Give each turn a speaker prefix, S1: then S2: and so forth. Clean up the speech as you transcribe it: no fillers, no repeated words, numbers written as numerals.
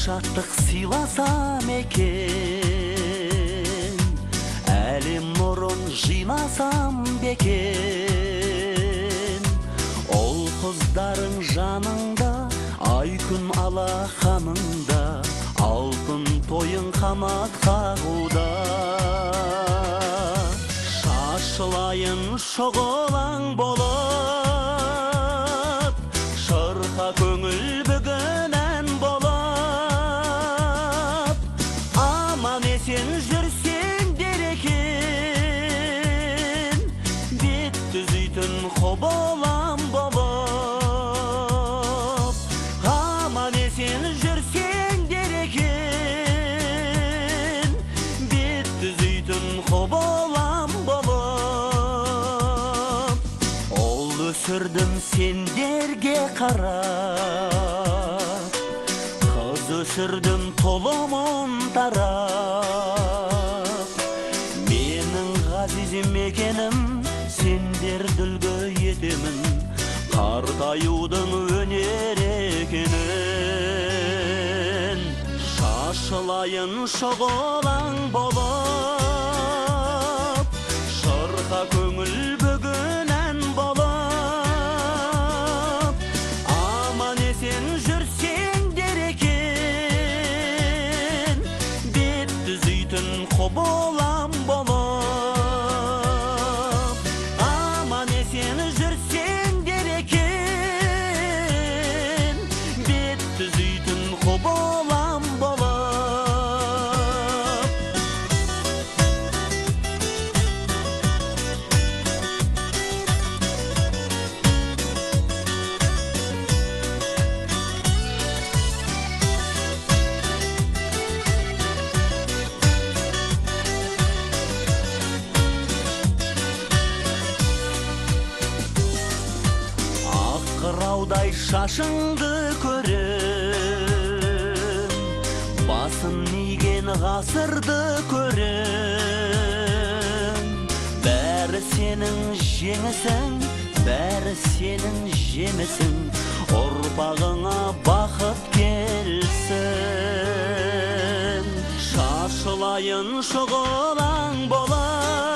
S1: шаттық сыйласам екен, әлем нұрын жинасам бекен. Ол қыздарың жаныңда, ай күн алақаныңда, алтын тойын қанат қағуда. Шашылайын шұғылаң болып, шырқа көңіл бүгін ән болып. Аман есен жүрсеңдер екен, бет түзейтін құбылам болып. Аман есен жүрсеңдер екен, бет түзейтін құбылам болып. Ол өсірдім сендерге қарап, қыз өсірдім толымын тарап. Менің ғазизім екенім, сендер дүлгі етемін, қартаюдың өнер екенін. Шашылайын шұғылаң болып, шырқа көңіл бүгін ән болып. Аман есен жүрсеңдер екен, бет түзейтін құбылам болып. Аман есен жүрсеңдер екен, бет түзейтін құбылам болып. Қыраудай шашыңды көрім, басын миген ғасырды көрім. Бәрі сенің жеңісің, бәрі сенің жемісің, ұрпағыңа бақыт келсін. Шашылайын шұғылаң болып,